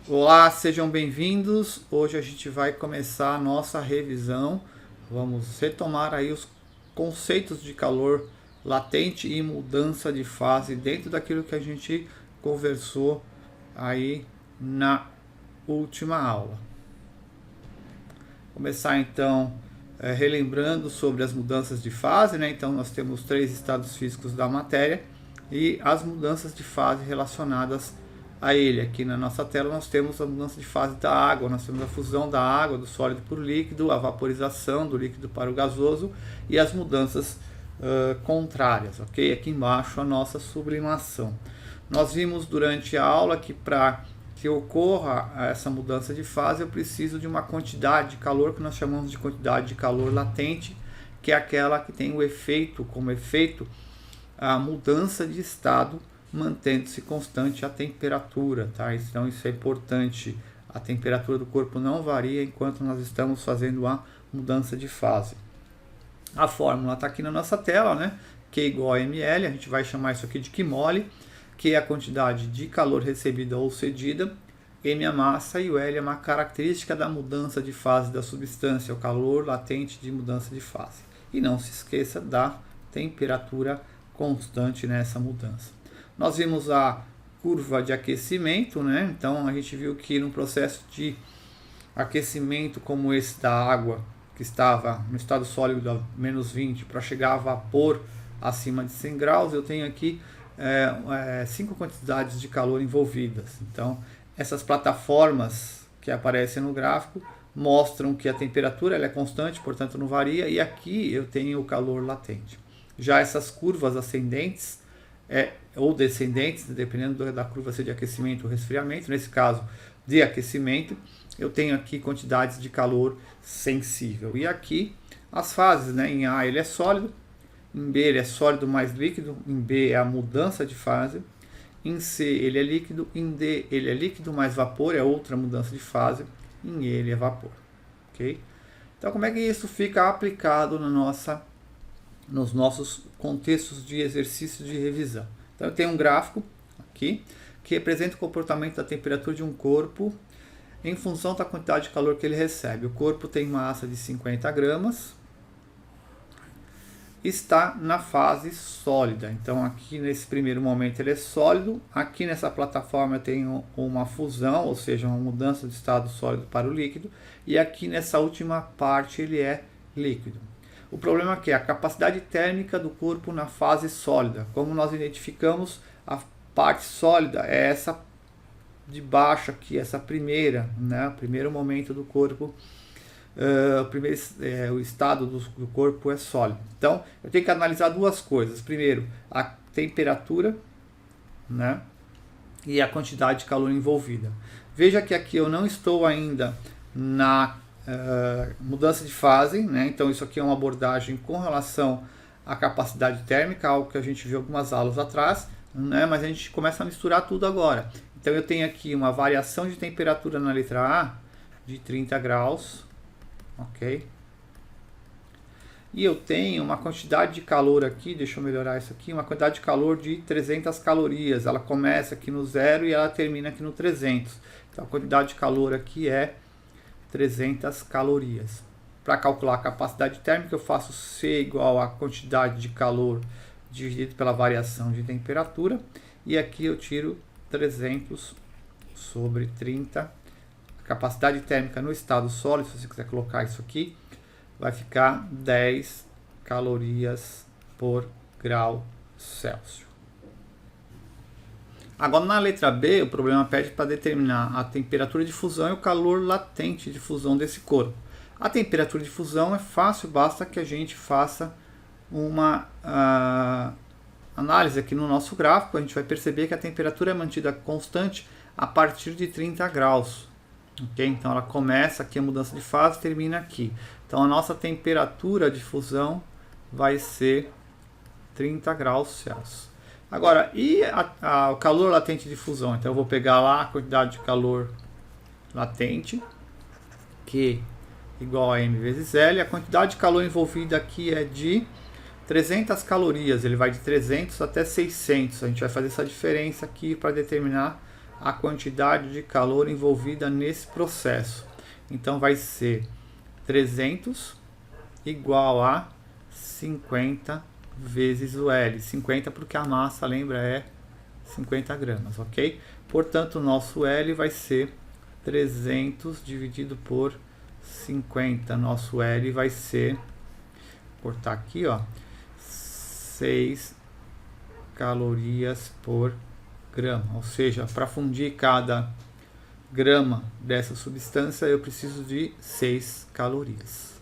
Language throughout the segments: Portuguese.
Olá, sejam bem-vindos. Hoje a gente vai começar a nossa revisão. Vamos retomar aí os conceitos de calor latente e mudança de fase dentro daquilo que a gente conversou aí na última aula. Começar então relembrando sobre as mudanças de fase, né? Então nós temos 3 estados físicos da matéria e as mudanças de fase relacionadas a ele. Aqui na nossa tela nós temos a mudança de fase da água, nós temos a fusão da água, do sólido para o líquido, a vaporização do líquido para o gasoso e as mudanças contrárias, ok? Aqui embaixo a nossa sublimação. Nós vimos durante a aula que para que ocorra essa mudança de fase eu preciso de uma quantidade de calor que nós chamamos de quantidade de calor latente, que é aquela que tem o efeito, como efeito, a mudança de estado mantendo-se constante a temperatura, tá? Então isso é importante. A temperatura do corpo não varia enquanto nós estamos fazendo a mudança de fase. A fórmula está aqui na nossa tela, né? Q igual a ml, a gente vai chamar isso aqui de Qmole, que é a quantidade de calor recebida ou cedida, M é a massa e o L é uma característica da mudança de fase da substância, o calor latente de mudança de fase. E não se esqueça da temperatura constante nessa mudança. Nós vimos a curva de aquecimento, né? Então a gente viu que no processo de aquecimento como esse da água, que estava no estado sólido a menos 20, para chegar a vapor acima de 100 graus, eu tenho aqui 5 quantidades de calor envolvidas. Então essas plataformas que aparecem no gráfico mostram que a temperatura ela é constante, portanto não varia, e aqui eu tenho o calor latente. Já essas curvas ascendentes ou descendentes, dependendo da curva ser de aquecimento ou resfriamento, nesse caso de aquecimento, eu tenho aqui quantidades de calor sensível. E aqui as fases, né? Em A ele é sólido, em B ele é sólido mais líquido, em B é a mudança de fase, em C ele é líquido, em D ele é líquido mais vapor, é outra mudança de fase, em E ele é vapor. Ok? Então como é que isso fica aplicado nos nossos contextos de exercício de revisão? Então eu tenho um gráfico aqui que representa o comportamento da temperatura de um corpo em função da quantidade de calor que ele recebe. O corpo tem massa de 50 gramas, está na fase sólida. Então aqui nesse primeiro momento ele é sólido, aqui nessa plataforma eu tenho uma fusão, ou seja, uma mudança de estado sólido para o líquido, e aqui nessa última parte ele é líquido. O problema é que a capacidade térmica do corpo na fase sólida, como nós identificamos, a parte sólida é essa de baixo aqui, essa primeira, né? O primeiro momento do corpo, o estado do corpo é sólido. Então, eu tenho que analisar duas coisas. Primeiro, a temperatura, né? E a quantidade de calor envolvida. Veja que aqui eu não estou ainda na mudança de fase, né? Então isso aqui é uma abordagem com relação à capacidade térmica, algo que a gente viu algumas aulas atrás, né? Mas a gente começa a misturar tudo agora. Então eu tenho aqui uma variação de temperatura na letra A de 30 graus, ok? E eu tenho uma quantidade de calor aqui, deixa eu melhorar isso aqui, uma quantidade de calor de 300 calorias. Ela começa aqui no 0 e ela termina aqui no 300. Então a quantidade de calor aqui é 300 calorias. Para calcular a capacidade térmica, eu faço C igual a quantidade de calor dividido pela variação de temperatura. E aqui eu tiro 300 sobre 30. A capacidade térmica no estado sólido, se você quiser colocar isso aqui, vai ficar 10 calorias por grau Celsius. Agora na letra B, o problema pede para determinar a temperatura de fusão e o calor latente de fusão desse corpo. A temperatura de fusão é fácil, basta que a gente faça uma análise aqui no nosso gráfico. A gente vai perceber que a temperatura é mantida constante a partir de 30 graus. Okay? Então ela começa aqui a mudança de fase e termina aqui. Então a nossa temperatura de fusão vai ser 30 graus Celsius. Agora, e o calor latente de fusão? Então eu vou pegar lá a quantidade de calor latente, Q igual a M vezes L. A quantidade de calor envolvida aqui é de 300 calorias. Ele vai de 300 até 600. A gente vai fazer essa diferença aqui para determinar a quantidade de calor envolvida nesse processo. Então vai ser 300 igual a 50 vezes o L. 50 porque a massa, lembra, é 50 gramas, ok? Portanto, o nosso L vai ser 300 dividido por 50. Nosso L vai ser, vou cortar aqui, ó, 6 calorias por grama. Ou seja, para fundir cada grama dessa substância, eu preciso de 6 calorias.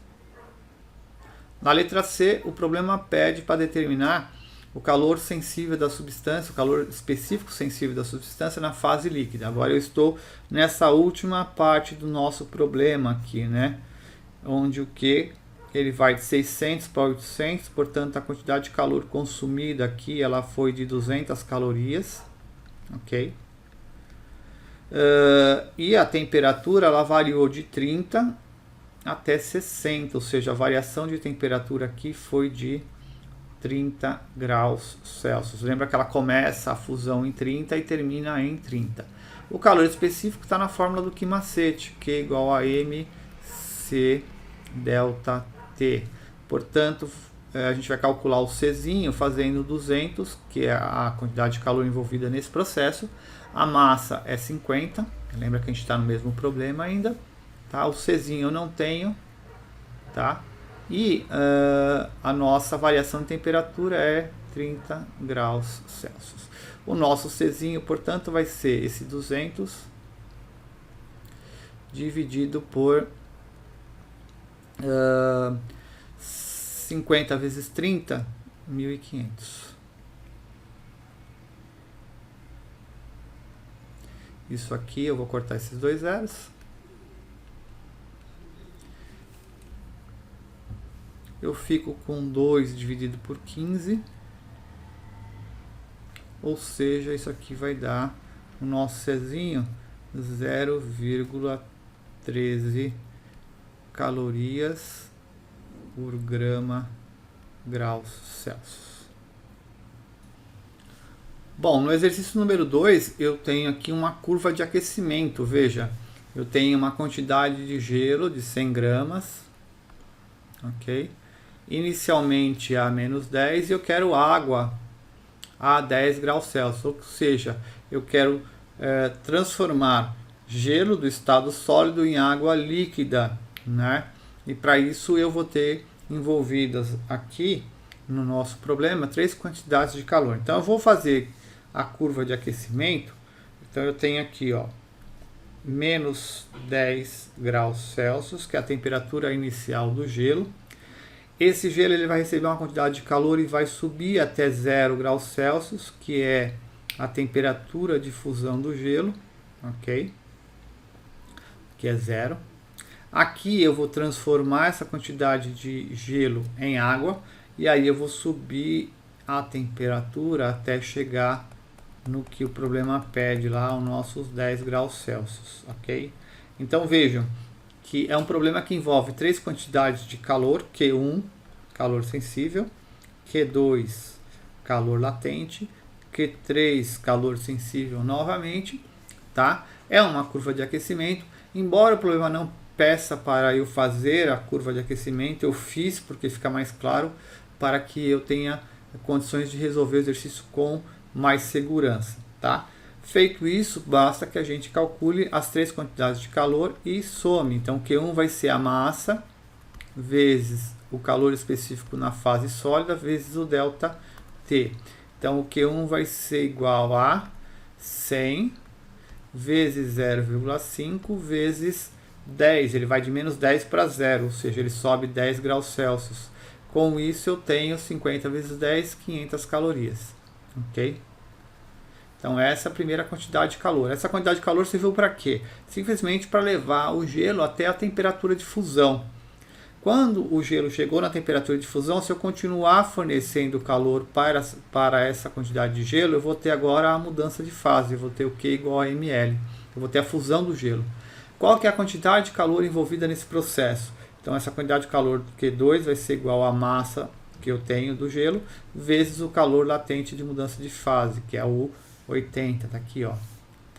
Na letra C, o problema pede para determinar o calor sensível da substância, o calor específico sensível da substância na fase líquida. Agora eu estou nessa última parte do nosso problema aqui, né? Onde o Q ele vai de 600 para 800, portanto a quantidade de calor consumida aqui ela foi de 200 calorias, ok? E a temperatura ela variou de 30 até 60, ou seja, a variação de temperatura aqui foi de 30 graus Celsius. Lembra que ela começa a fusão em 30 e termina em 30. O calor específico está na fórmula do Q-macete, Q igual a mc delta T. Portanto, a gente vai calcular o Czinho fazendo 200, que é a quantidade de calor envolvida nesse processo. A massa é 50, lembra que a gente está no mesmo problema ainda. Tá? O Czinho eu não tenho, tá? E a nossa variação de temperatura é 30 graus Celsius. O nosso Czinho, portanto, vai ser esse 200 dividido por 50 vezes 30, 1.500. Isso aqui, eu vou cortar esses dois zeros. Eu fico com 2 dividido por 15. Ou seja, isso aqui vai dar o nosso Czinho 0,13 calorias por grama graus Celsius. Bom, no exercício número 2 eu tenho aqui uma curva de aquecimento. Veja, eu tenho uma quantidade de gelo de 100 gramas, ok? Inicialmente a menos 10 e eu quero água a 10 graus Celsius, ou seja, eu quero transformar gelo do estado sólido em água líquida, né? E para isso eu vou ter envolvidas aqui no nosso problema 3 quantidades de calor. Então eu vou fazer a curva de aquecimento. Então eu tenho aqui, ó, menos 10 graus Celsius, que é a temperatura inicial do gelo. Esse gelo ele vai receber uma quantidade de calor e vai subir até 0 graus Celsius, que é a temperatura de fusão do gelo, ok? Que é 0. Aqui eu vou transformar essa quantidade de gelo em água e aí eu vou subir a temperatura até chegar no que o problema pede lá, os nossos 10 graus Celsius, ok? Então vejam que é um problema que envolve 3 quantidades de calor, Q1, calor sensível, Q2, calor latente, Q3, calor sensível novamente, tá? É uma curva de aquecimento, embora o problema não peça para eu fazer a curva de aquecimento, eu fiz porque fica mais claro para que eu tenha condições de resolver o exercício com mais segurança, tá? Feito isso, basta que a gente calcule as 3 quantidades de calor e some. Então, Q1 vai ser a massa vezes o calor específico na fase sólida vezes o delta T. Então, o Q1 vai ser igual a 100 vezes 0,5 vezes 10. Ele vai de menos 10 para 0, ou seja, ele sobe 10 graus Celsius. Com isso, eu tenho 50 vezes 10, 500 calorias. Ok? Então essa é a primeira quantidade de calor. Essa quantidade de calor serviu para quê? Simplesmente para levar o gelo até a temperatura de fusão. Quando o gelo chegou na temperatura de fusão, se eu continuar fornecendo calor para essa quantidade de gelo, eu vou ter agora a mudança de fase. Eu vou ter o Q igual a ml. Eu vou ter a fusão do gelo. Qual que é a quantidade de calor envolvida nesse processo? Então essa quantidade de calor do Q2 vai ser igual à massa que eu tenho do gelo, vezes o calor latente de mudança de fase, que é o 80, tá aqui, ó,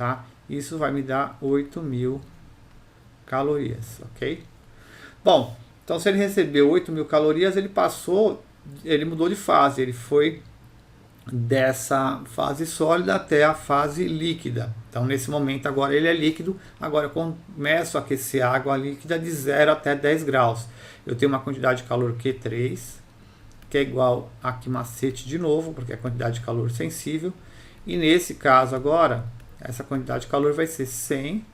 tá? Isso vai me dar 8.000 calorias, ok? Bom, então se ele recebeu 8.000 calorias, ele mudou de fase, ele foi dessa fase sólida até a fase líquida. Então nesse momento agora ele é líquido, agora eu começo a aquecer a água líquida de 0 até 10 graus. Eu tenho uma quantidade de calor Q3, que é igual a Q macete de novo, porque é a quantidade de calor sensível. E nesse caso agora, essa quantidade de calor vai ser 100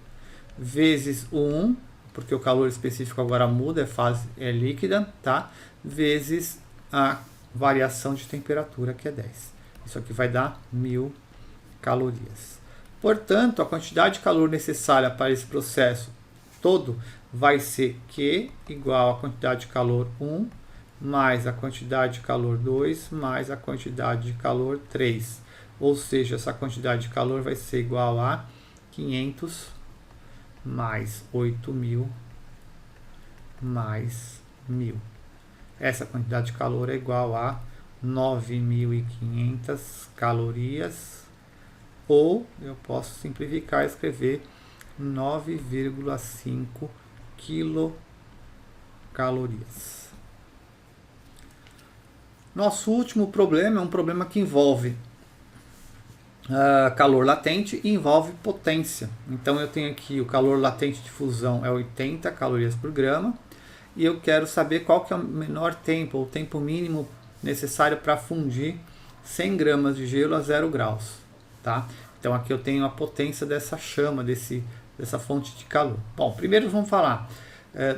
vezes 1, porque o calor específico agora muda, é líquida, tá? Vezes a variação de temperatura, que é 10. Isso aqui vai dar 1.000 calorias. Portanto, a quantidade de calor necessária para esse processo todo vai ser Q igual a quantidade de calor 1 mais a quantidade de calor 2 mais a quantidade de calor 3. Ou seja, essa quantidade de calor vai ser igual a 500 mais 8.000 mais 1.000. Essa quantidade de calor é igual a 9.500 calorias, ou eu posso simplificar e escrever 9,5 quilocalorias. Nosso último problema é um problema que envolve calor latente e envolve potência. Então eu tenho aqui o calor latente de fusão é 80 calorias por grama, e eu quero saber qual que é o menor tempo, ou tempo mínimo necessário para fundir 100 gramas de gelo a 0 graus. Tá? Então aqui eu tenho a potência dessa chama, dessa fonte de calor. Bom, primeiro vamos falar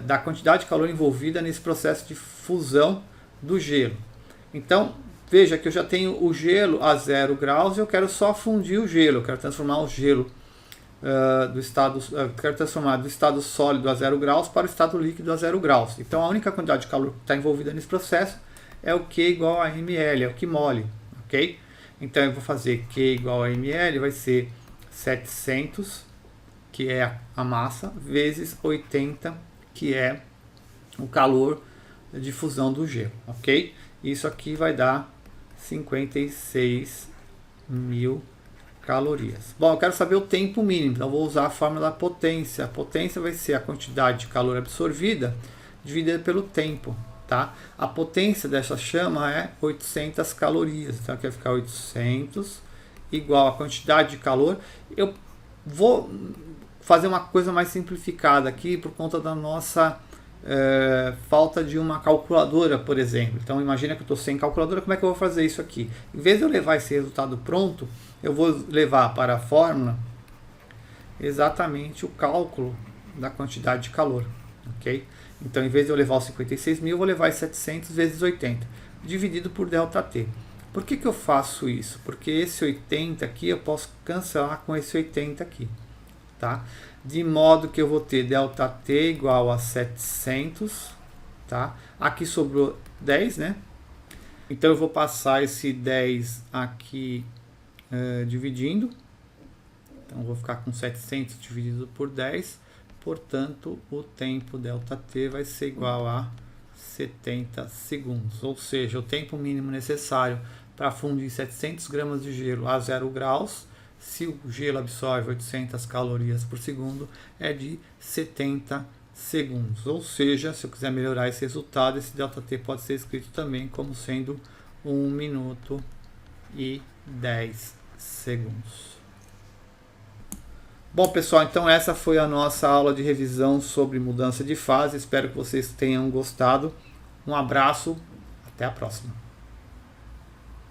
da quantidade de calor envolvida nesse processo de fusão do gelo. Então, veja que eu já tenho o gelo a 0 graus e eu quero só fundir o gelo, eu quero transformar o gelo quero transformar do estado sólido a 0 graus para o estado líquido a 0 graus. Então a única quantidade de calor que está envolvida nesse processo é o Q igual a ml, é o que mole, ok? Então eu vou fazer Q igual a ml, vai ser 700, que é a massa, vezes 80, que é o calor de fusão do gelo, ok? Isso aqui vai dar 56.000 calorias. Bom, eu quero saber o tempo mínimo, então eu vou usar a fórmula da potência. A potência vai ser a quantidade de calor absorvida dividida pelo tempo, tá? A potência dessa chama é 800 calorias, então aqui vai ficar 800 igual a quantidade de calor. Eu vou fazer uma coisa mais simplificada aqui por conta da nossa falta de uma calculadora, por exemplo. Então imagina que eu estou sem calculadora, como é que eu vou fazer isso aqui? Em vez de eu levar esse resultado pronto, eu vou levar para a fórmula exatamente o cálculo da quantidade de calor, ok? Então em vez de eu levar os 56.000, eu vou levar 700 vezes 80, dividido por ΔT. Por que eu faço isso? Porque esse 80 aqui eu posso cancelar com esse 80 aqui, tá? De modo que eu vou ter ΔT igual a 700, tá? Aqui sobrou 10, né? Então eu vou passar esse 10 aqui dividindo. Então eu vou ficar com 700 dividido por 10. Portanto, o tempo ΔT vai ser igual a 70 segundos. Ou seja, o tempo mínimo necessário para fundir 700 gramas de gelo a 0 graus, se o gelo absorve 800 calorias por segundo, é de 70 segundos. Ou seja, se eu quiser melhorar esse resultado, esse ΔT pode ser escrito também como sendo 1 minuto e 10 segundos. Bom, pessoal, então essa foi a nossa aula de revisão sobre mudança de fase. Espero que vocês tenham gostado. Um abraço, até a próxima.